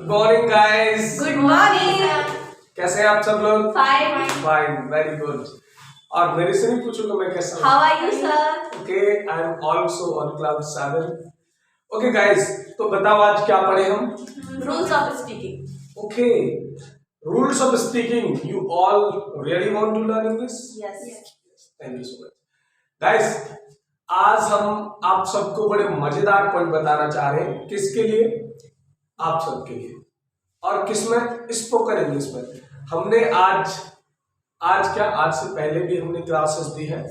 Good morning guys. Good morning. कैसे हैं आप सब लोग? फाइन। Fine, very good. और मेरे से नहीं पूछोगे मैं कैसा हूँ? How are you sir? Okay, I am also on cloud 7। Okay guys, तो बताओ आज क्या पढ़े हम? Rules of speaking. Okay, rules of speaking. You all really want to learn English? Yes. Thank you so much guys. आज हम आप सबको बड़े मजेदार पॉइंट बताना चाह रहे हैं। किसके लिए? आप सबके लिए। और किसमें? स्पोकन इंग्लिश में। हमने आज आज से पहले भी हमने क्लासेस दी है,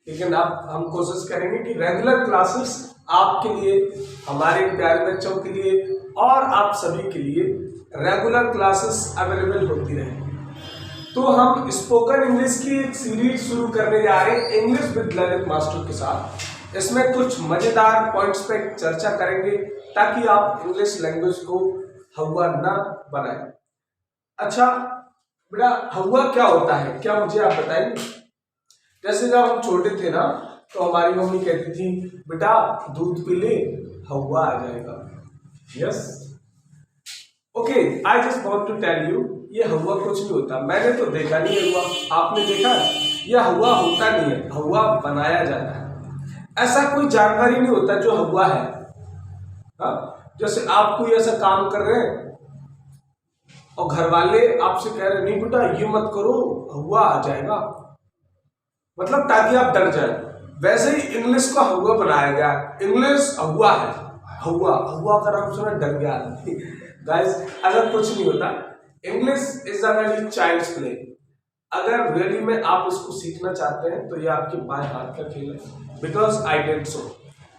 लेकिन अब हम कोशिश करेंगे कि रेगुलर क्लासेस आपके लिए, हमारे प्यारे बच्चों के लिए और आप सभी के लिए रेगुलर क्लासेस अवेलेबल होती रहे। तो हम स्पोकन इंग्लिश की एक सीरीज शुरू करने जा रहे हैं इंग्लिश विद ललित मास्टर के साथ। इसमें कुछ मजेदार पॉइंट्स पे चर्चा करेंगे ताकि आप इंग्लिश लैंग्वेज को हवा ना बनाएं। अच्छा बेटा, हवा क्या होता है, क्या मुझे आप बताएंगे? जैसे जब हम छोटे थे ना, तो हमारी मम्मी कहती थी बेटा दूध पी ले, हवा आ जाएगा। Yes, okay, I just want to tell you, ये हवा कुछ नहीं होता। मैंने तो देखा नहीं है हुआ, आपने देखा? यह हवा होता नहीं है, हवा बनाया जाता है। ऐसा कोई जानवर ही नहीं होता जो हवा है। हाँ, जैसे आप कोई ऐसा काम कर रहे हैं और घर वाले आपसे कह रहे नहीं बेटा ये मत करो, हवा आ जाएगा, मतलब ताकि आप डर जाए। वैसे ही इंग्लिश को हवा बनाया गया। इंग्लिश हवा है। हवा हवा का नाम सुना डर गया गाइस। अगर कुछ नहीं होता, English is a very child's play. अगर रियली में आप इसको सीखना चाहते हैं तो ये आपके बाएं हाथ का खेल है। बिकॉज आई डिड सो,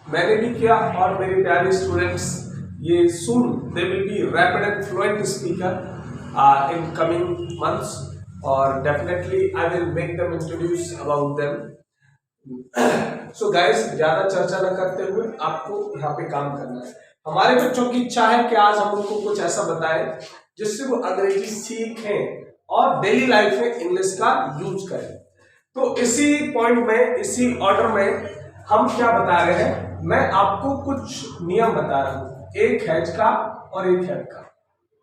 मैंने भी किया और मेरे प्यारे स्टूडेंट्स ये soon they will be rapid and fluent speaker in coming months, और definitely I will make them introduce about them. So guys, ज्यादा चर्चा न करते हुए आपको यहाँ पे काम करना है। हमारे बच्चों की इच्छा है कि आज हम उनको कुछ ऐसा बताएं जिससे वो अंग्रेजी सीखें और डेली लाइफ में इंग्लिश का यूज करें। तो इसी पॉइंट में, इसी ऑर्डर में हम क्या बता रहे हैं, मैं आपको कुछ नियम बता रहा हूँ, एक हैज का और एक हैव का।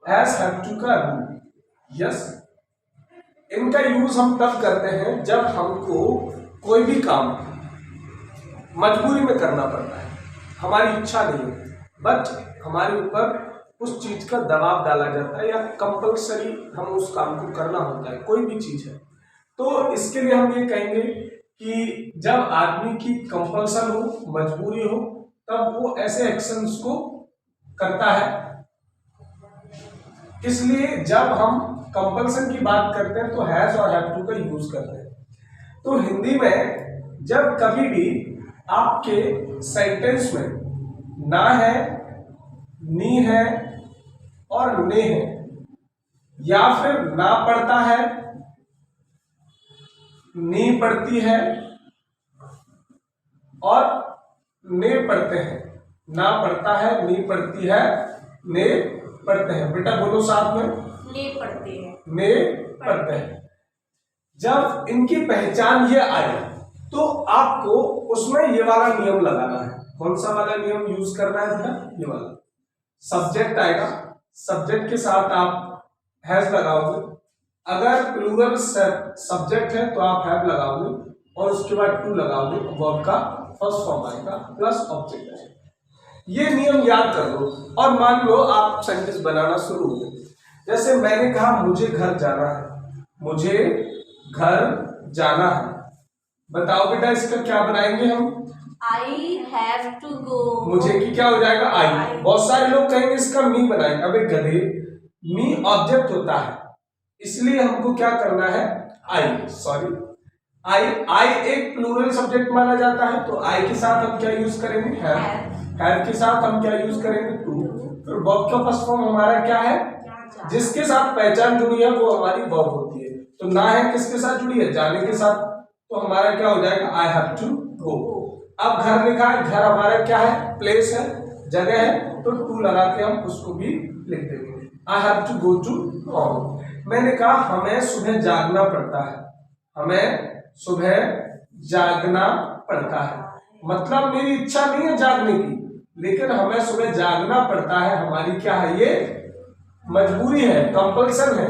हैज हैव टू का रूल। यस, इनका यूज हम तब करते हैं जब हमको कोई भी काम मजबूरी में करना पड़ता है, हमारी इच्छा नहीं है, बट हमारे ऊपर उस चीज का दबाव डाला जाता है या कंपल्सरी हम उस काम को करना होता है, कोई भी चीज है। तो इसके लिए हम ये कहेंगे कि जब आदमी की कंपल्सन हो, मजबूरी हो, तब वो ऐसे एक्शंस को करता है। इसलिए जब हम कंपल्सन की बात करते हैं तो हैज और हैव टू का यूज करते हैं। तो हिंदी में जब कभी भी आपके सेंटेंस में ना है, नी है और ने है, या फिर ना पड़ता है, नी पड़ती है और ने पढ़ते हैं, ना पड़ता है, नी पड़ती है, ने पढ़ते हैं। बेटा बोलो साथ में, ने पढ़ते हैं, ने पढ़ते हैं। जब इनकी पहचान ये आए तो आपको उसमें ये वाला नियम लगाना है। कौन सा वाला नियम यूज करना है बेटा? ये वाला। सब्जेक्ट आएगा, सब्जेक्ट के साथ आप हैज लगाओगे। अगर प्लूरल सब्जेक्ट है तो आप हैव लगाओगे और उसके बाद टू लगाओगे, वर्ब का फर्स्ट फॉर्म आएगा प्लस ऑब्जेक्ट आएगा। ये नियम याद कर लो और मान लो आप सेंटेंस बनाना शुरू हो गए। जैसे मैंने कहा मुझे घर जाना है, मुझे घर जाना है। बताओ बेटा इसका क्या बनाएंगे हम? I have to go. मुझे की क्या हो जाएगा? आई। बहुत सारे लोग कहेंगे इसका मी बनाएंगे। अबे गधे, मी ऑब्जेक्ट होता है, इसलिए हमको क्या करना है? आई, सॉरी, आई एक प्लूरल सब्जेक्ट माना जाता है, तो आई के साथ हम क्या यूज करेंगे? हैव के साथ हम क्या यूज करेंगे? टू। फिर वर्ब का फर्स्ट फॉर्म हमारा क्या है? जिसके साथ पहचान जुड़ी है वो हमारी वर्ब होती है। तो ना है किसके साथ जुड़ी है? जाने के साथ, तो हमारा क्या हो जाएगा? I have to go. अब घर लिखा है, घर हमारा क्या है? प्लेस है, जगह है, तो टू लगा के हम उसको भी लिख देंगे। I have to go to home. मैंने कहा हमें सुबह जागना पड़ता है, हमें सुबह जागना पड़ता है, मतलब मेरी इच्छा नहीं है जागने की, लेकिन हमें सुबह जागना पड़ता है। हमारी क्या है? ये मजबूरी है, कंपल्सन है,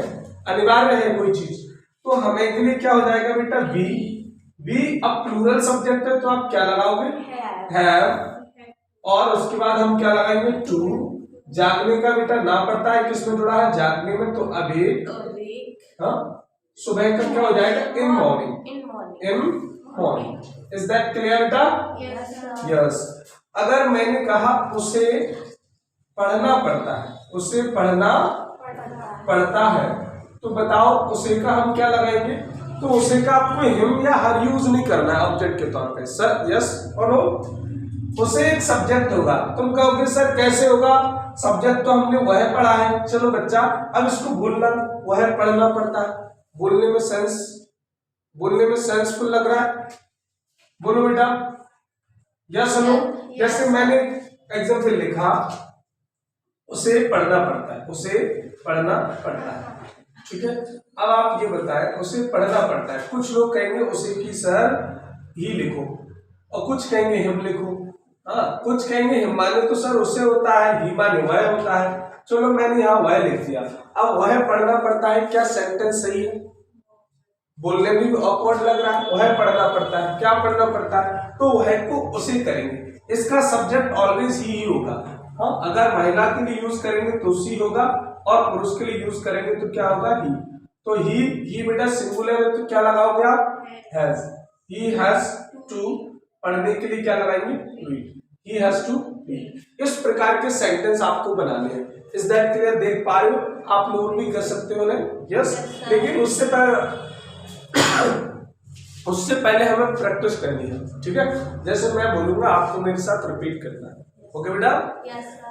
अनिवार्य है कोई चीज, तो हमें के लिए क्या हो जाएगा बेटा बी। बी अब प्लूरल सब्जेक्ट है तो आप क्या लगाओगे हैव, और उसके बाद हम क्या लगाएंगे टू। जागने का बेटा ना पड़ता है, किसमें जुड़ा है जागने में, तो अवेक। हाँ, सुबह का क्या हो जाएगा in morning, in morning. Is that clear बेटा? यस। अगर मैंने कहा उसे पढ़ना पड़ता है, उसे पढ़ना पड़ता है, तो बताओ उसे का हम क्या लगाएंगे? तो उसे का आपको हिम या हर यूज नहीं करना है ऑब्जेक्ट के तौर पे। सर यस और नो? उसे एक सब्जेक्ट होगा। तुम कहोगे सर कैसे होगा? सब्जेक्ट तो हमने वह पढ़ा है। चलो बच्चा, अब इसको बोलना वह पढ़ना पड़ता है, बोलने में सेंसफुल लग रहा है, बोलो बेटा यस नो? जैसे मैंने एग्जाम्पल लिखा, उसे पढ़ना पड़ता है, उसे पढ़ना पड़ता है, ठीक है। अब आप ये बताएं उसे पढ़ना पड़ता है। कुछ लोग कहेंगे उसे की सर ही लिखो, और कुछ कहेंगे हिम लिखो। हाँ, कुछ कहेंगे हिम माने तो सर उससे होता है, ही माने वह होता है। चलो मैंने यहाँ वह लिख दिया। अब वह पढ़ना पड़ता है, क्या सेंटेंस सही है? बोलने में भी ऑकवर्ड लग रहा है। वह पढ़ना पड़ता है, क्या पढ़ना पड़ता है? तो वह को उसे करेंगे। इसका सब्जेक्ट ऑलवेज ही होगा। हाँ, अगर महिला के लिए यूज करेंगे तो सी होगा, और पुरुष के लिए यूज करेंगे तो क्या होगा ही। तो ही बेटा सिंगुलर है तो क्या लगाओगे आप हैज। ही हैज टू, पढ़ने के लिए क्या लगाएंगे read, he has to read. इस प्रकार के सेंटेंस आपको बनाने हैं। Is that clear? देख पा रहे हो? आप लोग भी कर सकते हो ना? यस। लेकिन उससे पहले हमें प्रैक्टिस करनी है, ठीक है। जैसे मैं बोलूंगा आपको मेरे साथ रिपीट करना है, ओके बेटा?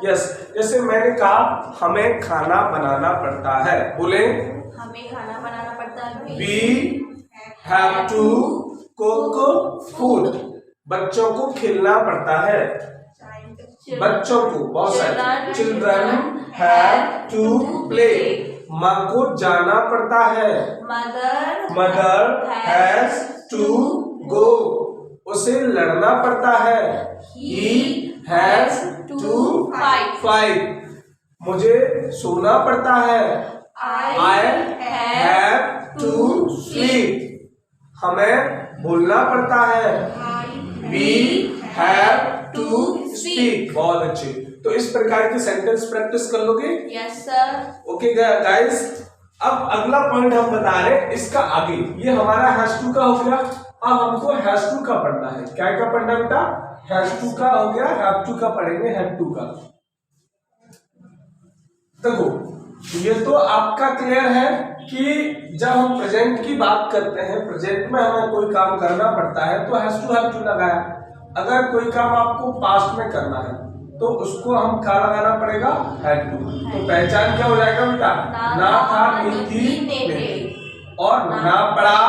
यस। जैसे मैंने कहा हमें खाना बनाना पड़ता है, बोले हमें खाना बनाना पड़ता है। We have to cook food. बच्चों को खेलना पड़ता है, बच्चों को, बहुत सारे चिल्ड्रन हैव टू प्ले। माँ को जाना पड़ता है, मदर हैज टू गो। उसे लड़ना पड़ता है, ही हैज टू फाइट। मुझे सोना पड़ता है, आई हैव टू स्लीप। हमें बोलना पड़ता है, वी हैव टू स्पीक। बहुत अच्छे। तो इस प्रकार के सेंटेंस प्रैक्टिस कर लोगे? Yes sir. ओके गाइस, अब अगला पॉइंट हम बता रहे हैं इसका आगे। ये हमारा हैज टू का हो गया। अब हमको हैज टू का पढ़ना है। क्या क्या पढ़ना है बेटा? हैज टू का हो गया, हैव टू का पढ़ेंगे, हैव टू का। देखो ये तो आपका क्लियर है कि जब हम प्रेजेंट की बात करते हैं, प्रेजेंट में हमें कोई काम करना पड़ता है तो हैज टू लगाया। अगर कोई काम आपको पास्ट में करना है तो उसको हम क्या लगाना पड़ेगा? Had to. तो पहचान क्या हो जाएगा बेटा? ना था, नी थी, ने। और ना पढ़ा,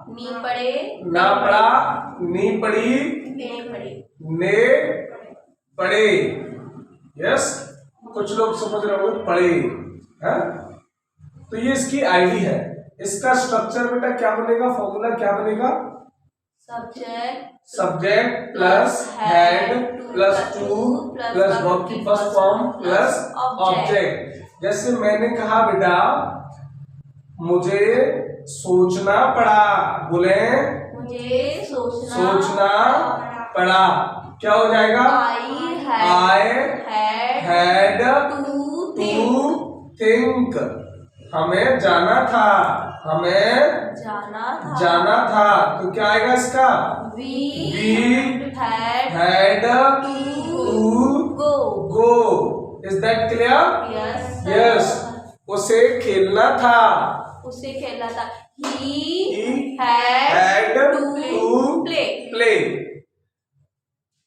नी पढ़े, ना पढ़ा, नी पढ़ी, ने पढ़े। यस, कुछ लोग समझ रहे होंगे पढ़े है। तो ये इसकी आईडी है। इसका स्ट्रक्चर बेटा क्या बनेगा? फॉर्मूला क्या बनेगा? Subject plus head plus two plus verb की फर्स्ट फॉर्म प्लस ऑब्जेक्ट। जैसे मैंने कहा बेटा मुझे सोचना पड़ा, बोले मुझे सोचना पड़ा। क्या हो जाएगा? I had to think. हमें जाना था, हमें जाना था। तो क्या आएगा इसका? We had to go. Is that clear? Yes. उसे खेलना था, ही हैड टू प्ले।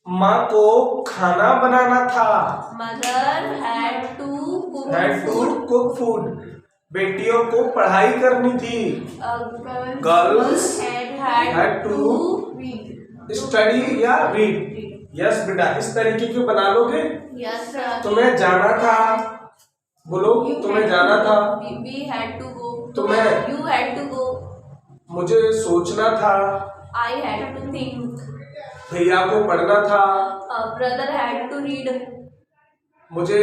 माँ को खाना बनाना था, mother had to cook food. बेटियों को पढ़ाई करनी थी, गर्ल्स हैड टू स्टडी या रीड। यस बेटा, इस तरीके के बना लोगे? यस। तुम्हें जाना था, बोलो तुम्हें जाना था। वी हैड टू गो, तुम्हें, यू हैड टू गो। मुझे सोचना था, आई हैड टू थिंक। भैया को पढ़ना था, ब्रदर हैड टू रीड। मुझे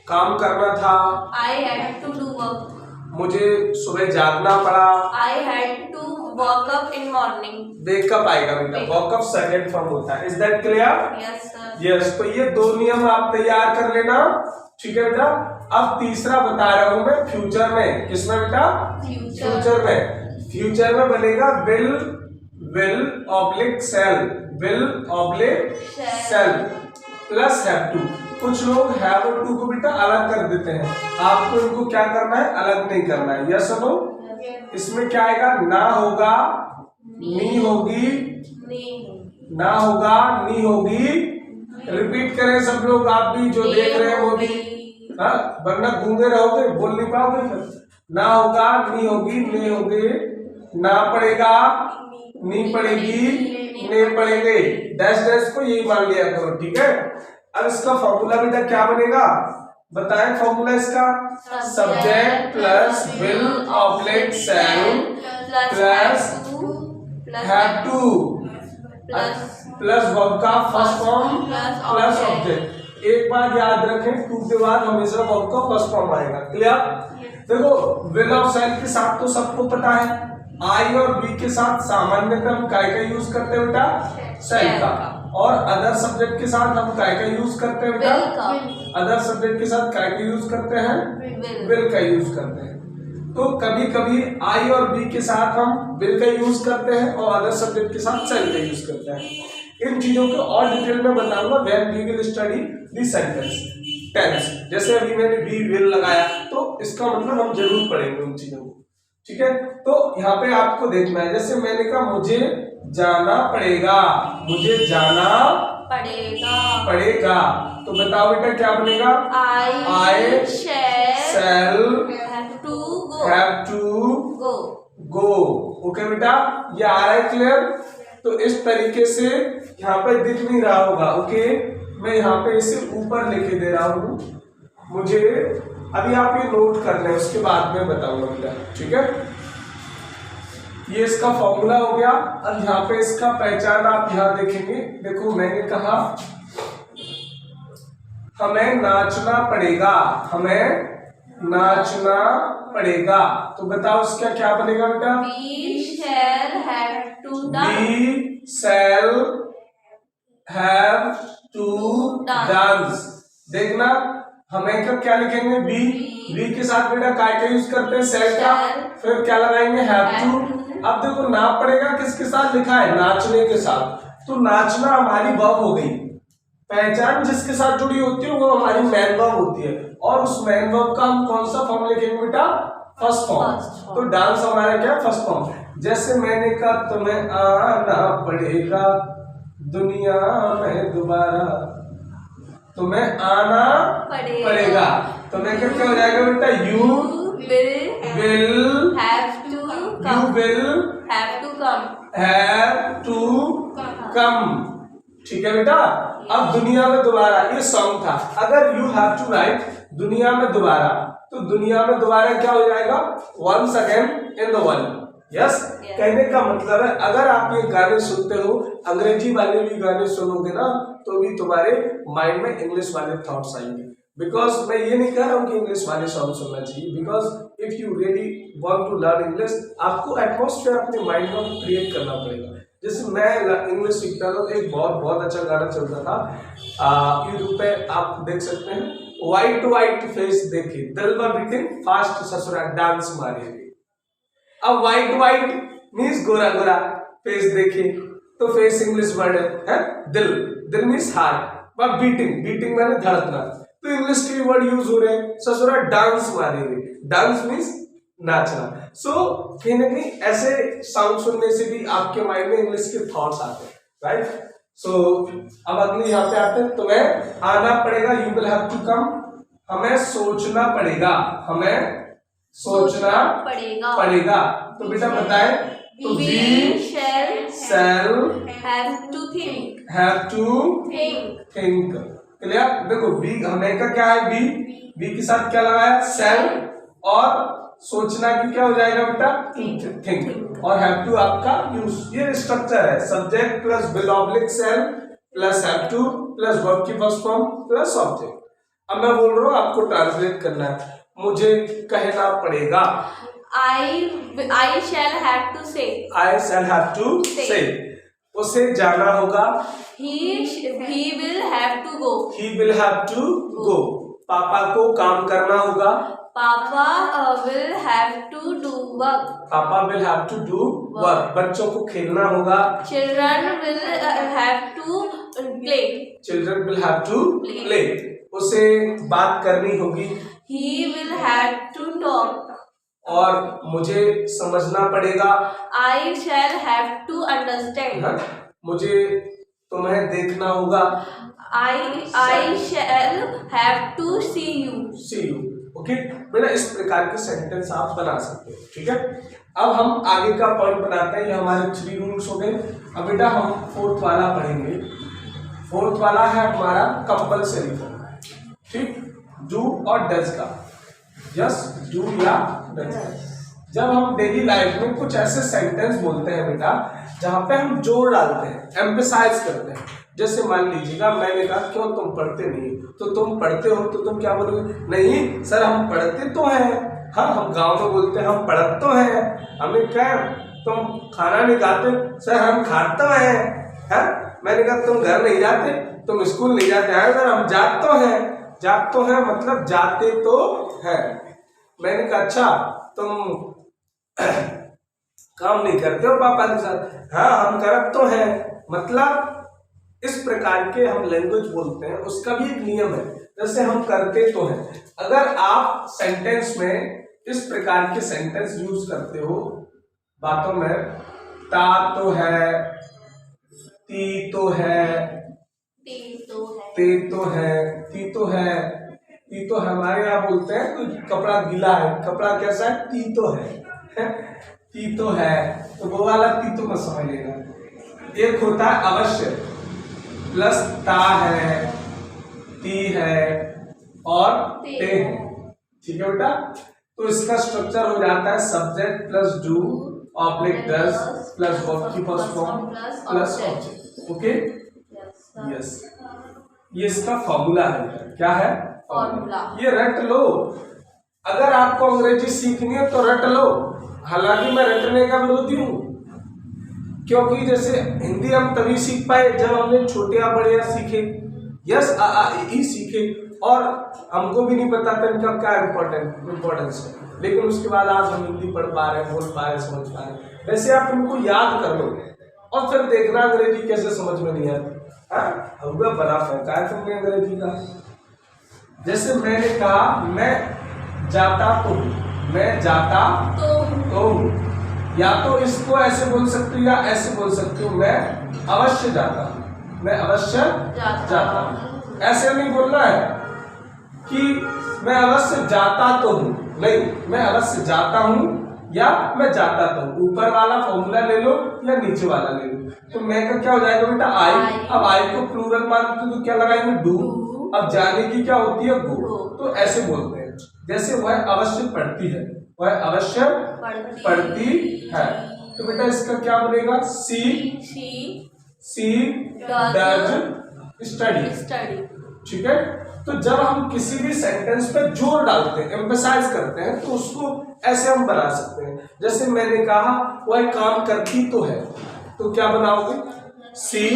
काम करना था। I had to do work. मुझे सुबह जागना पड़ा। I had to wake up in morning. Wake up आएगा बेटा, वॉकअप सेकंड फॉर्म होता है। Is that clear? Yes sir. Yes, तो ये दो नियम आप तैयार कर लेना, ठीक है बेटा। अब तीसरा बता रहा हूं मैं फ्यूचर में। किसमें बेटा? फ्यूचर में। फ्यूचर में बनेगा will oblique cell, will oblique cell plus have to. कुछ लोग हैव और टू को बेटा अलग कर देते हैं, आपको इनको क्या करना है? अलग नहीं करना है। Yes no? इसमें क्या आएगा? ना होगा, नी होगी, ना होगा, नी होगी। रिपीट करें सब लोग, आप भी जो देख रहे हैं वो भी, हाँ, वरना गूंगे रहोगे, बोल नहीं पाओगे फिर। ना होगा, नी होगी, ने होगे, ना पड़ेगा, नी पड़ेगी, ने पड़ेंगे। डैश डैश को यही मान लिया करो, ठीक है। अब इसका फॉर्मूला बेटा क्या बनेगा? बताएं फॉर्मूला इसका। Subject plus will oblique cell plus have to plus verb का फर्स्ट फॉर्म प्लस ऑब्जेक्ट। एक बात याद रखें, टू के बाद हमेशा वर्ब का फर्स्ट फॉर्म आएगा। क्लियर? देखो विल ऑफ सेल के साथ तो सबको पता है, आई और बी के साथ सामान्यतः हम काय का यूज करते हैं बेटा? सेल का। और अदर सब्जेक्ट के साथ हम काय का यूज करते हैं बेटा? अदर सब्जेक्ट के साथ काय का यूज करते हैं? विल का यूज करते हैं। तो कभी कभी आई और बी के साथ हम विल का यूज करते हैं और अदर सब्जेक्ट के साथ सेल का यूज करते हैं। इन चीजों को और डिटेल में बताऊंगा when we will study the sentence tense. जैसे अभी मैंने वी विल लगाया तो इसका मतलब हम जरूर पढ़ेंगे उन चीजों को, ठीक है। तो यहाँ पे आपको देखना है, जैसे मैंने कहा मुझे जाना पड़ेगा, मुझे जाना पड़ेगा, तो बताओ बेटा क्या बनेगा? I shall have to go। Okay बेटा, ये आ रहा है क्लियर? तो इस तरीके से यहाँ पे दिख नहीं रहा होगा, ओके। मैं यहाँ पे इसे ऊपर लिखे दे रहा हूँ, मुझे अभी आप ये नोट कर लें, उसके बाद में बताऊंगा बेटा, ठीक है। ये इसका फॉर्मूला हो गया। अब यहाँ पे इसका पहचान आप यहाँ देखेंगे। देखो मैंने कहा हमें नाचना पड़ेगा, हमें नाचना पड़ेगा, तो बताओ इसका क्या बनेगा बेटा? We shall have to dance। देखना हमें का क्या लिखेंगे? वी के साथ बेटा काय का यूज करते हैं? सेल का। फिर क्या लगाएंगे? Have to. अब देखो ना पड़ेगा किसके साथ लिखा है? नाचने के साथ। तो नाचना हमारी वर्ब हो गई। पहचान जिसके साथ जुड़ी होती है वो हमारी मैन वर्ब होती है, और उस मैन वर्ब का हम कौन सा फॉर्म लिखेंगे बेटा? First form. तो डांस हमारा क्या? First form. जैसे मैंने कहा तुम्हें आना पड़ेगा दुनिया में दोबारा, तुम्हें आना पड़ेगा, तो मैं क्या हो जाएगा बेटा? You will have to come. ठीक है बेटा। अब दुनिया में दोबारा, ये सॉन्ग था। अगर यू हैव टू राइट दुनिया में दोबारा, तो दुनिया में दोबारा क्या हो जाएगा? Once again in the world. यस, कहने का मतलब है अगर आप ये गाने सुनते हो, अंग्रेजी वाले भी गाने सुनोगे ना, तो भी तुम्हारे माइंड में इंग्लिश वाले थॉट्स आएंगे। बिकॉज मैं ये नहीं कह रहा हूँ कि इंग्लिश वाले सॉन्ग सुनना चाहिए, because if you really want to learn English, आपको एटमॉस्फेयर अपने माइंड में क्रिएट करना पड़ेगा। जैसे मैं इंग्लिश सीखता था, एक बहुत अच्छा गाना चलता था यूट्यूब पे, आप देख सकते हैं, व्हाइट व्हाइट फेस देखे दिल में बीटिंग फास्ट ससुरा डांस मारेंगे। अब white white means Gora Gora, face देखे तो फेस इंग्लिश वर्ड है दिल, दिल मीन्स हार्ट, पर बीटिंग, बीटिंग मैंने धड़कना, तो इंग्लिश के वर्ड यूज हो रहे हैं। ससुरा डांस मारेंगे, डांस मीन्स नाचना। सो कहीं ना कहीं ऐसे साउंड सुनने से भी आपके माइंड में इंग्लिश के थॉट्स आते हैं, राइट। सो अब अगले यहाँ पे आते हैं, तुम्हें आना पड़ेगा, you will have to come. हमें सोचना पड़ेगा, हमें सोचना पड़ेगा, तो बेटा बताए, तो we shall have to think। Think. Clear? देखो वी हमें का क्या है? वी के साथ क्या लगाया? सेल, और सोचना की क्या हो जाएगा बेटा? थिंक, और हैव टू आपका यूज। ये स्ट्रक्चर है, subject plus will oblique cell plus have to plus verb की फर्स्ट फॉर्म प्लस ऑब्जेक्ट। अब मैं बोल रहा हूँ, आपको ट्रांसलेट करना है। मुझे कहना पड़ेगा, I shall have to say. I shall have to say. उसे जाना होगा, He will have to go. he will have to go. पापा को काम करना होगा, Papa will have to do work. पापा will have to do work. बच्चों को खेलना होगा, Children will have to play. children will have to play. उसे बात करनी होगी, He will have to talk. और मुझे समझना पड़ेगा, I shall have to understand. हाँ? मुझे तुम्हें देखना होगा, I shall have to see you. see you. Okay बेटा, इस प्रकार के सेंटेंस आप बना सकते हो, ठीक है। अब हम आगे का पॉइंट बनाते हैं। ये हमारे 3 रूल्स हो गए। अब बेटा हम 4th वाला पढ़ेंगे। 4th वाला है हमारा कंपल्सरी फॉर्म, ठीक, डू और डज का। यस, डू या डज। जब हम डेली लाइफ में कुछ ऐसे सेंटेंस बोलते हैं बेटा जहाँ पे हम जोर डालते हैं, एम्फसाइज करते हैं, जैसे मान लीजिएगा मैंने कहा क्यों तुम पढ़ते नहीं, तो तुम पढ़ते हो तो तुम क्या बोलोगे, नहीं सर हम पढ़ते तो हैं। हाँ, हम गांव में बोलते हैं हम पढ़ते तो हैं। हमने कहा तुम खाना नहीं खाते, सर हम खाते हैं। मैंने कहा तुम घर नहीं जाते, तुम स्कूल नहीं जाते हैं, सर हम जाते तो हैं। जाते तो हैं मतलब जाते तो हैं। मैंने कहा अच्छा तुम काम नहीं करते हो पापा के साथ, हाँ हम करते तो हैं। मतलब इस प्रकार के हम लैंग्वेज बोलते हैं, उसका भी एक नियम है, जैसे हम करते तो हैं। अगर आप सेंटेंस में इस प्रकार के सेंटेंस यूज करते हो बातों में, ता तो है, ती तो है, ते तो है, ती तो है, ती तो हमारे यहाँ बोलते हैं कोई कपड़ा गीला है, कपड़ा कैसा है, ती तो है, ती तो है। तो वो वाला ती तो मत समझ लेना। एक होता है अवश्य, प्लस ता है, ती है और ते है, ठीक है बेटा। तो इसका स्ट्रक्चर हो जाता है subject plus do oblique does plus verb की first form plus object. Okay, yes, ये इसका फॉर्मूला है। क्या है फॉर्मूला? ये रट लो। अगर आपको अंग्रेजी सीखनी है तो रट लो। हालांकि मैं रटने का विरोधी हूँ, क्योंकि जैसे हिंदी हम तभी सीख पाए जब हमने छोटे या बड़े या सीखे, यस आ ई सीखे, और हमको भी नहीं पता था इनका क्या इम्पोर्टेंस है, लेकिन उसके बाद आज हम हिंदी पढ़ पा रहे हैं, बोल पा रहे हैं, समझ पा रहे हैं। वैसे आप इनको याद कर लो और फिर देखना अंग्रेजी कैसे समझ में नहीं आती। हुआ बड़ा फेंका है तुमने अंग्रेजी का। जैसे मैंने कहा मैं जाता तो हूँ, मैं जाता तो हूँ, या तो इसको ऐसे बोल सकती हूँ या ऐसे बोल सकती हूँ, मैं अवश्य जाता हूँ, मैं अवश्य जाता हूँ। ऐसे नहीं बोलना है कि मैं अवश्य जाता तो हूँ, नहीं, मैं अवश्य जाता हूँ या मैं जाता तो हूँ। ऊपर वाला फॉर्मूला ले लो या नीचे वाला ले लो। तो मैं का क्या हो जाएगा बेटा, आई। अब आई को प्लूरल मानते तो क्या लगाएंगे, डू। अब जाने की क्या होती है, गो। तो ऐसे बोलते हैं, जैसे वह अवश्य पढ़ती है, वह अवश्य पढ़ती है। तो बेटा इसका क्या बनेगा, सी डज स्टडी, ठीक है। तो जब हम किसी भी सेंटेंस पे जोर डालते हैं, एम्फसाइज करते हैं, तो उसको ऐसे हम बना सकते हैं। जैसे मैंने कहा वह काम करती तो है, तो क्या बनाओगे, सी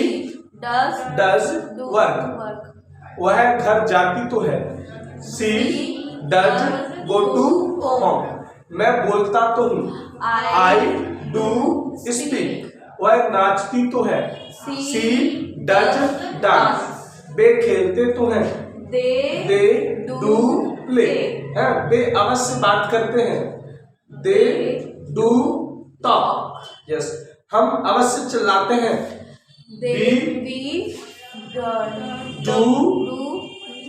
डज वर्क। वह घर जाती तो है, सी डज गो टू होम। मैं बोलता तो हूँ, आई डू स्पीक। वह नाचती तो है, सी डज डांस। वे खेलते तो हैं, दे डू प्ले। है, वे अवश्य बात करते हैं, दे डू टॉक। यस, हम अवश्य चिल्लाते हैं, वी डू